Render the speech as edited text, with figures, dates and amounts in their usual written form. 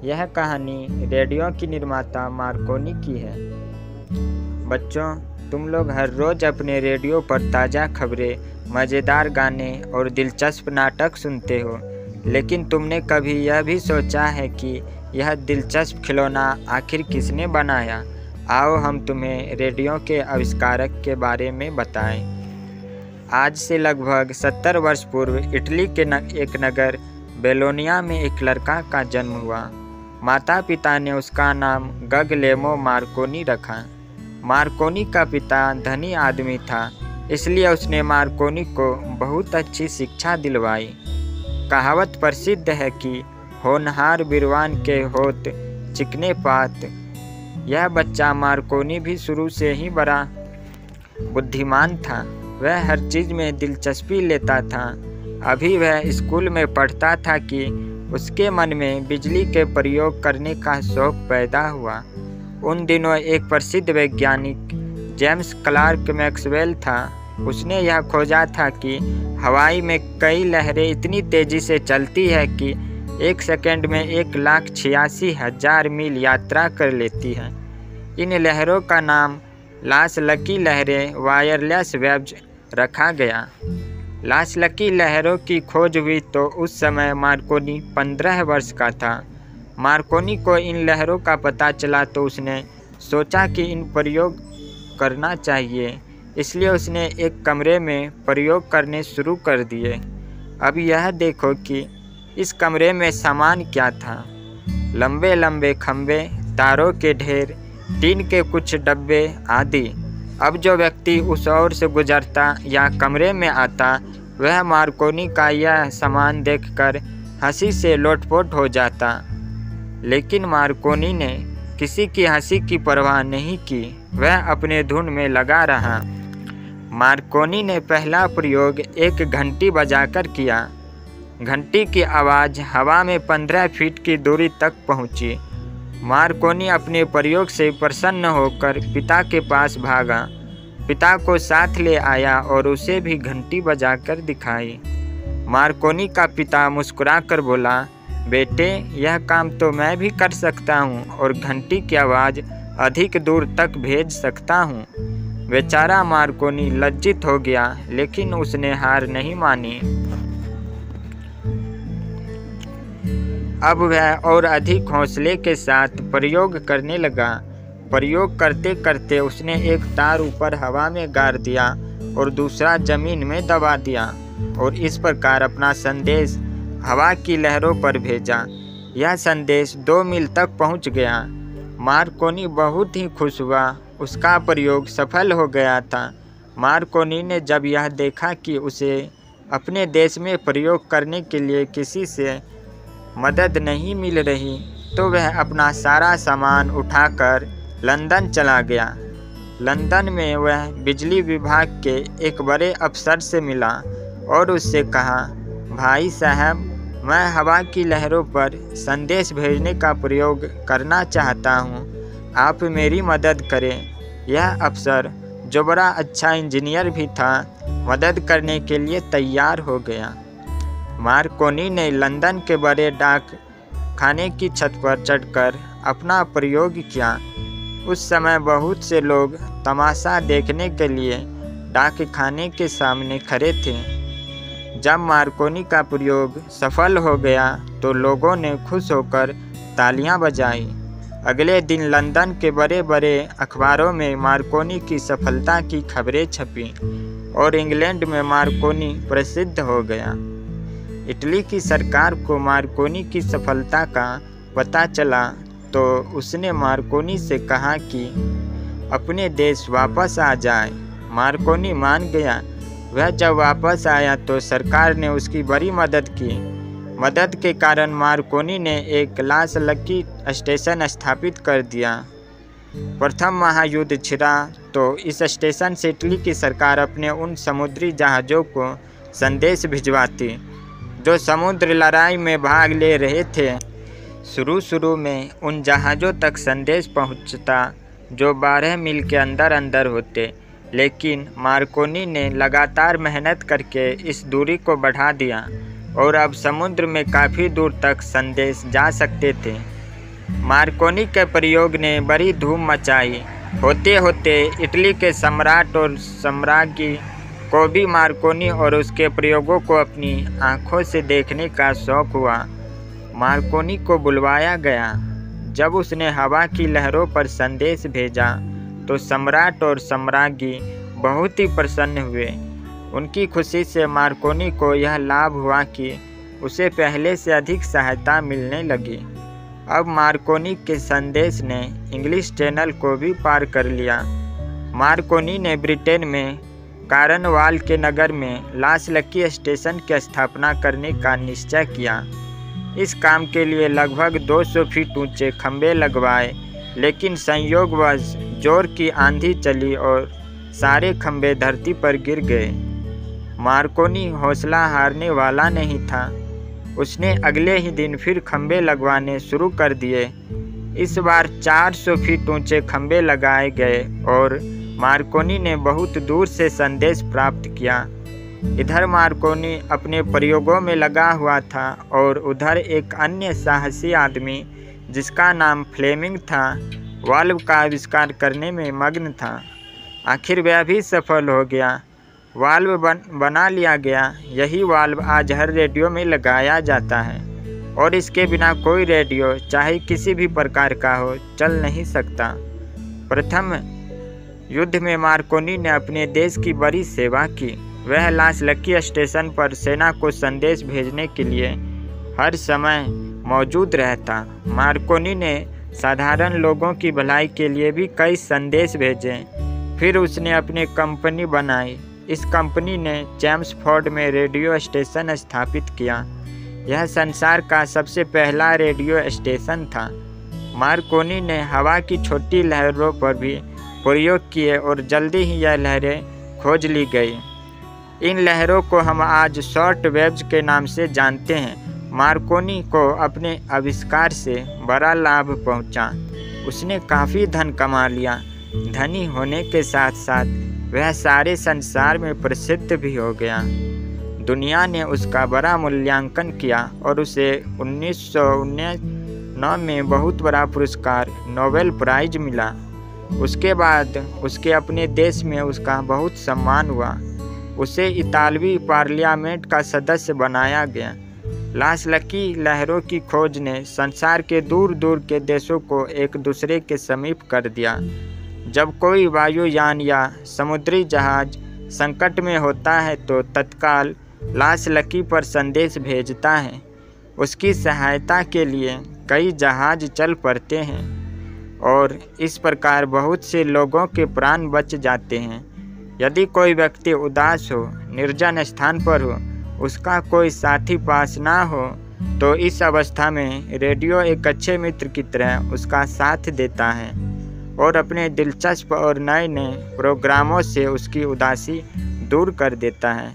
यह कहानी रेडियो की निर्माता मार्कोनी की है। बच्चों, तुम लोग हर रोज़ अपने रेडियो पर ताज़ा खबरें, मज़ेदार गाने और दिलचस्प नाटक सुनते हो, लेकिन तुमने कभी यह भी सोचा है कि यह दिलचस्प खिलौना आखिर किसने बनाया? आओ हम तुम्हें रेडियो के आविष्कारक के बारे में बताएं। आज से लगभग 70 वर्ष पूर्व इटली के एक नगर बेलोनिया में एक लड़का का जन्म हुआ। माता पिता ने उसका नाम गगलेमो मार्कोनी रखा। मार्कोनी का पिता धनी आदमी था, इसलिए उसने मार्कोनी को बहुत अच्छी शिक्षा दिलवाई। कहावत प्रसिद्ध है कि होनहार बिरवान के होत चिकने पात। यह बच्चा मार्कोनी भी शुरू से ही बड़ा बुद्धिमान था। वह हर चीज़ में दिलचस्पी लेता था। अभी वह स्कूल में पढ़ता था कि उसके मन में बिजली के प्रयोग करने का शौक पैदा हुआ। उन दिनों एक प्रसिद्ध वैज्ञानिक जेम्स क्लार्क मैक्सवेल था। उसने यह खोजा था कि हवाई में कई लहरें इतनी तेज़ी से चलती है कि एक सेकंड में 1,86,000 मील यात्रा कर लेती है। इन लहरों का नाम लास लकी लहरें वायरलेस वेव्स रखा गया। लास लकी लहरों की खोज हुई तो उस समय मार्कोनी 15 वर्ष का था। मार्कोनी को इन लहरों का पता चला तो उसने सोचा कि इन प्रयोग करना चाहिए, इसलिए उसने एक कमरे में प्रयोग करने शुरू कर दिए। अब यह देखो कि इस कमरे में सामान क्या था। लंबे लंबे खंभे, तारों के ढेर, टीन के कुछ डब्बे आदि। अब जो व्यक्ति उस ओर से गुजरता या कमरे में आता, वह मार्कोनी का यह सामान देखकर हंसी से लोटपोट हो जाता। लेकिन मार्कोनी ने किसी की हंसी की परवाह नहीं की। वह अपने धुन में लगा रहा। मार्कोनी ने पहला प्रयोग एक घंटी बजाकर किया। घंटी की आवाज़ हवा में 15 फीट की दूरी तक पहुंची। मार्कोनी अपने प्रयोग से प्रसन्न होकर पिता के पास भागा। पिता को साथ ले आया और उसे भी घंटी बजाकर दिखाई। मार्कोनी का पिता मुस्कुराकर बोला, बेटे, यह काम तो मैं भी कर सकता हूँ और घंटी की आवाज़ अधिक दूर तक भेज सकता हूँ। बेचारा मार्कोनी लज्जित हो गया, लेकिन उसने हार नहीं मानी। अब वह और अधिक हौसले के साथ प्रयोग करने लगा। प्रयोग करते करते उसने एक तार ऊपर हवा में गाड़ दिया और दूसरा जमीन में दबा दिया और इस प्रकार अपना संदेश हवा की लहरों पर भेजा। यह संदेश 2 मील तक पहुंच गया। मार्कोनी बहुत ही खुश हुआ। उसका प्रयोग सफल हो गया था। मार्कोनी ने जब यह देखा कि उसे अपने देश में प्रयोग करने के लिए किसी से मदद नहीं मिल रही, तो वह अपना सारा सामान उठाकर लंदन चला गया। लंदन में वह बिजली विभाग के एक बड़े अफसर से मिला और उससे कहा, भाई साहब, मैं हवा की लहरों पर संदेश भेजने का प्रयोग करना चाहता हूँ। आप मेरी मदद करें। यह अफसर, जो बड़ा अच्छा इंजीनियर भी था, मदद करने के लिए तैयार हो गया। मार्कोनी ने लंदन के बड़े डाक खाने की छत पर चढ़कर अपना प्रयोग किया। उस समय बहुत से लोग तमाशा देखने के लिए डाक खाने के सामने खड़े थे। जब मार्कोनी का प्रयोग सफल हो गया तो लोगों ने खुश होकर तालियां बजाई। अगले दिन लंदन के बड़े बड़े अखबारों में मार्कोनी की सफलता की खबरें छपी और इंग्लैंड में मार्कोनी प्रसिद्ध हो गया। इटली की सरकार को मार्कोनी की सफलता का पता चला तो उसने मार्कोनी से कहा कि अपने देश वापस आ जाए। मार्कोनी मान गया। वह जब वापस आया तो सरकार ने उसकी बड़ी मदद की। मदद के कारण मार्कोनी ने एक लास लकी स्टेशन स्थापित कर दिया। प्रथम महायुद्ध छिड़ा तो इस स्टेशन से इटली की सरकार अपने उन समुद्री जहाज़ों को संदेश भिजवाती जो समुद्र लड़ाई में भाग ले रहे थे। शुरू में उन जहाज़ों तक संदेश पहुंचता जो 12 मील के अंदर अंदर होते, लेकिन मार्कोनी ने लगातार मेहनत करके इस दूरी को बढ़ा दिया और अब समुद्र में काफ़ी दूर तक संदेश जा सकते थे। मार्कोनी के प्रयोग ने बड़ी धूम मचाई। होते होते इटली के सम्राट और सम्राज्ञी को भी मार्कोनी और उसके प्रयोगों को अपनी आंखों से देखने का शौक हुआ। मार्कोनी को बुलवाया गया। जब उसने हवा की लहरों पर संदेश भेजा तो सम्राट और सम्राज्ञी बहुत ही प्रसन्न हुए। उनकी खुशी से मार्कोनी को यह लाभ हुआ कि उसे पहले से अधिक सहायता मिलने लगी। अब मार्कोनी के संदेश ने इंग्लिश चैनल को भी पार कर लिया। मार्कोनी ने ब्रिटेन में कॉर्नवाल के नगर में लास लकी स्टेशन की स्थापना करने का निश्चय किया। इस काम के लिए लगभग 200 फीट ऊंचे खंभे लगवाए, लेकिन संयोगवश जोर की आंधी चली और सारे खंभे धरती पर गिर गए। मार्कोनी हौसला हारने वाला नहीं था। उसने अगले ही दिन फिर खंभे लगवाने शुरू कर दिए। इस बार 400 फीट ऊंचे खंभे लगाए गए और मार्कोनी ने बहुत दूर से संदेश प्राप्त किया। इधर मार्कोनी अपने प्रयोगों में लगा हुआ था और उधर एक अन्य साहसी आदमी जिसका नाम फ्लेमिंग था, वाल्व का आविष्कार करने में मग्न था। आखिर वह भी सफल हो गया। वाल्व बना लिया गया। यही वाल्व आज हर रेडियो में लगाया जाता है और इसके बिना कोई रेडियो चाहे किसी भी प्रकार का हो चल नहीं सकता। प्रथम युद्ध में मार्कोनी ने अपने देश की बड़ी सेवा की। वह लास लकी स्टेशन पर सेना को संदेश भेजने के लिए हर समय मौजूद रहता। मार्कोनी ने साधारण लोगों की भलाई के लिए भी कई संदेश भेजे। फिर उसने अपनी कंपनी बनाई। इस कंपनी ने चेम्सफोर्ड में रेडियो स्टेशन स्थापित किया। यह संसार का सबसे पहला रेडियो स्टेशन था। मार्कोनी ने हवा की छोटी लहरों पर भी प्रयोग किए और जल्दी ही यह लहरें खोज ली गई। इन लहरों को हम आज शॉर्ट वेव्स के नाम से जानते हैं। मार्कोनी को अपने आविष्कार से बड़ा लाभ पहुंचा। उसने काफ़ी धन कमा लिया। धनी होने के साथ साथ वह सारे संसार में प्रसिद्ध भी हो गया। दुनिया ने उसका बड़ा मूल्यांकन किया और उसे 1919 में बहुत बड़ा पुरस्कार नोबेल प्राइज मिला। उसके बाद उसके अपने देश में उसका बहुत सम्मान हुआ। उसे इतालवी पार्लियामेंट का सदस्य बनाया गया। लास लकी लहरों की खोज ने संसार के दूर दूर के देशों को एक दूसरे के समीप कर दिया। जब कोई वायुयान या समुद्री जहाज संकट में होता है तो तत्काल लास लकी पर संदेश भेजता है। उसकी सहायता के लिए कई जहाज चल पड़ते हैं और इस प्रकार बहुत से लोगों के प्राण बच जाते हैं। यदि कोई व्यक्ति उदास हो, निर्जन स्थान पर हो, उसका कोई साथी पास ना हो, तो इस अवस्था में रेडियो एक अच्छे मित्र की तरह उसका साथ देता है और अपने दिलचस्प और नए नए प्रोग्रामों से उसकी उदासी दूर कर देता है।